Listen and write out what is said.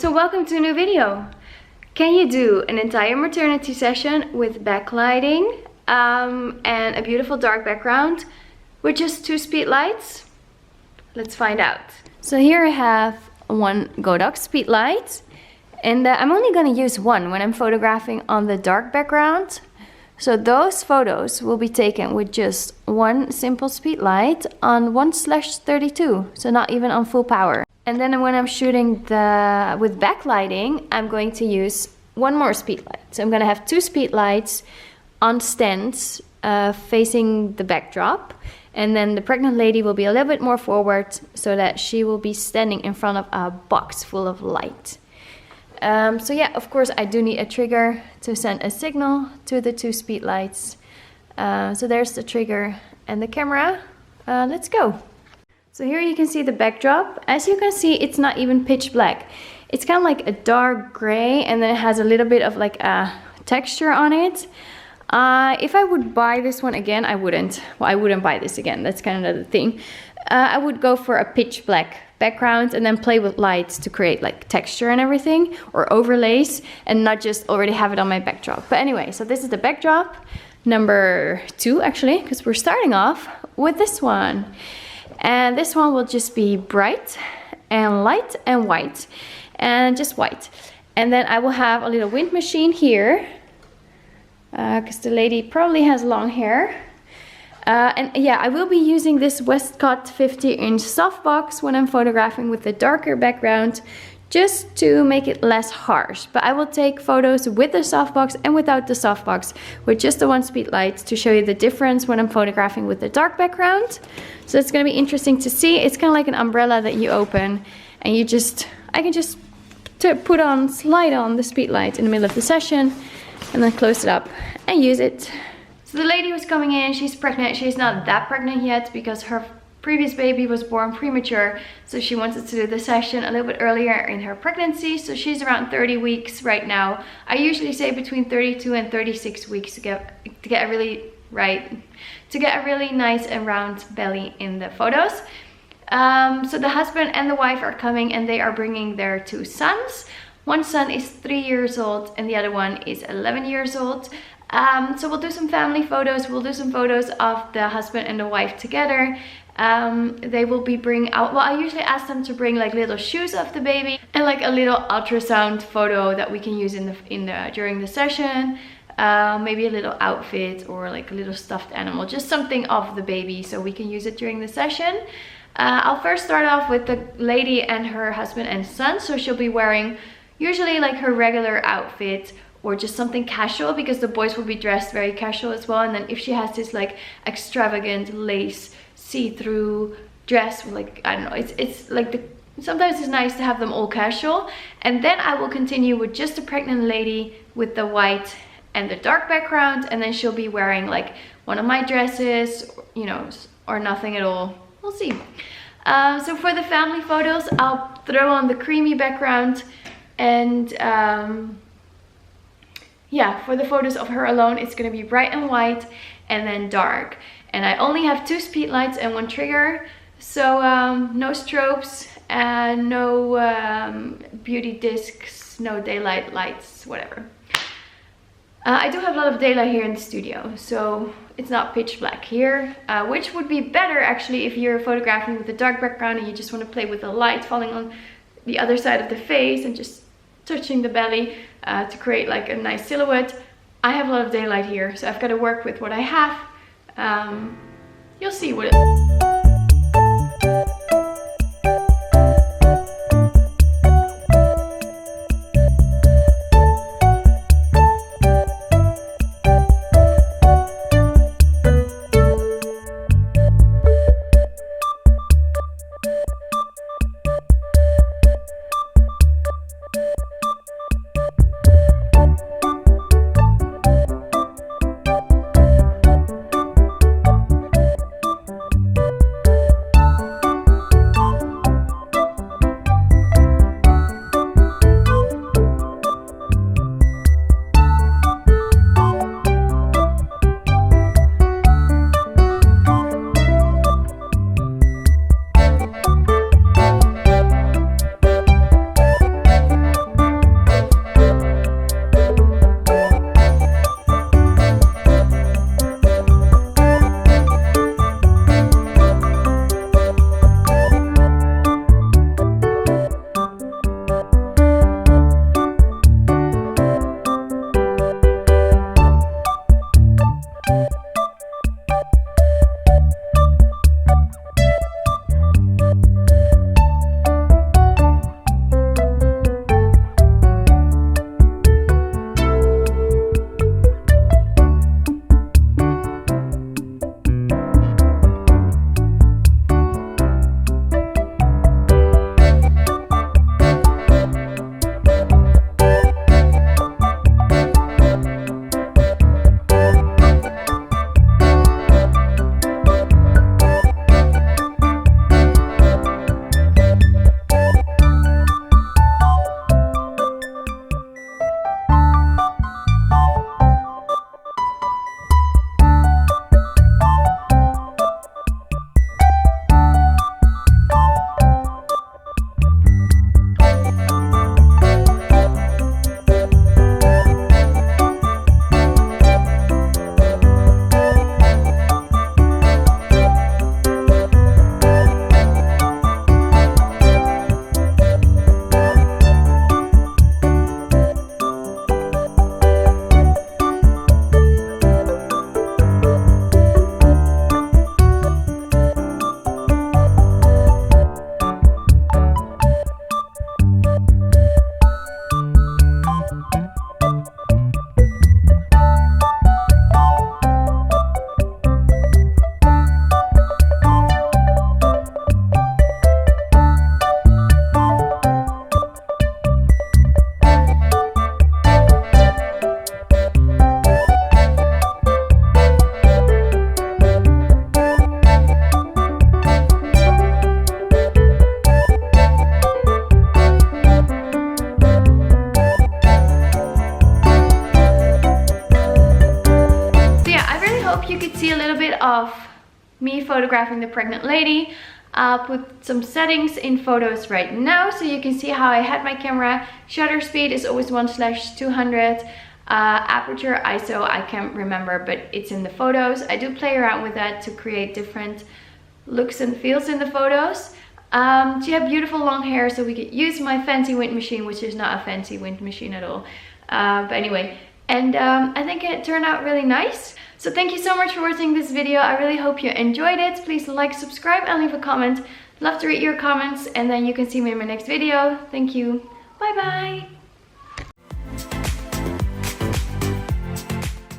So welcome to a new video. Can you do an entire maternity session with backlighting and a beautiful dark background with just 2 speed lights? Let's find out. So here I have one Godox speed light, and I'm only going to use one when I'm photographing on the dark background. So those photos will be taken with just one simple speed light on 1/32, so not even on full power. And then when I'm shooting with backlighting, I'm going to use one more speed light. So I'm going to have 2 speed lights on stands facing the backdrop. And then the pregnant lady will be a little bit more forward so that she will be standing in front of a box full of light. So yeah, of course I do need a trigger to send a signal to the 2 speed lights. So there's the trigger and the camera. Let's go. So here you can see the backdrop. As you can see, it's not even pitch black. It's kind of like a dark gray, and then it has a little bit of like a texture on it. If I would buy this one again, I wouldn't. Well, I wouldn't buy this again. That's kind of the thing. I would go for a pitch black background and then play with lights to create like texture and everything, or overlays, and not just already have it on my backdrop. But anyway, so this is the backdrop number 2 actually, because we're starting off with this one. And this one will just be bright and light and white, and just white. And then I will have a little wind machine here, because the lady probably has long hair. And yeah, I will be using this Westcott 50-inch softbox when I'm photographing with the darker background, just to make it less harsh. But I will take photos with the softbox and without the softbox with just the 1 speed light to show you the difference when I'm photographing with the dark background. So it's going to be interesting to see. It's kind of like an umbrella that you open, and I can just slide on the speed light in the middle of the session and then close it up and use it. So the lady who's coming in, she's pregnant. She's not that pregnant yet because her previous baby was born premature, so she wanted to do the session a little bit earlier in her pregnancy. So she's around 30 weeks right now. I usually say between 32 and 36 weeks to get a really nice and round belly in the photos. So the husband and the wife are coming, and they are bringing their 2 sons. One son is 3 years old and the other one is 11 years old. So we'll do some family photos. We'll do some photos of the husband and the wife together. They will be bringing out, well, I usually ask them to bring like little shoes of the baby and like a little ultrasound photo that we can use during the session. Maybe a little outfit or like a little stuffed animal, just something of the baby so we can use it during the session. I'll first start off with the lady and her husband and son. So she'll be wearing usually like her regular outfit or just something casual, because the boys will be dressed very casual as well. And then if she has this like extravagant lace see-through dress, like, I don't know, it's like sometimes it's nice to have them all casual. And then I will continue with just the pregnant lady with the white and the dark background, and then she'll be wearing like one of my dresses, you know, or nothing at all. We'll see. So for the family photos, I'll throw on the creamy background, and yeah, for the photos of her alone, it's gonna be bright and white and then dark. And I only have 2 speed lights and 1 trigger, so no strobes and no beauty discs, no daylight lights, whatever. I do have a lot of daylight here in the studio, so it's not pitch black here, which would be better actually if you're photographing with a dark background and you just want to play with the light falling on the other side of the face and just touching the belly to create like a nice silhouette. I have a lot of daylight here, so I've got to work with what I have. You'll see what it me photographing the pregnant lady. I'll put some settings in photos right now so you can see how I had my camera. Shutter speed is always 1/200. Aperture, ISO, I can't remember, but it's in the photos. I do play around with that to create different looks and feels in the photos. She had beautiful long hair, so we could use my fancy wind machine, which is not a fancy wind machine at all. But anyway, and I think it turned out really nice. So thank you so much for watching this video. I really hope you enjoyed it. Please like, subscribe, and leave a comment. Love to read your comments, and then you can see me in my next video. Thank you. Bye bye.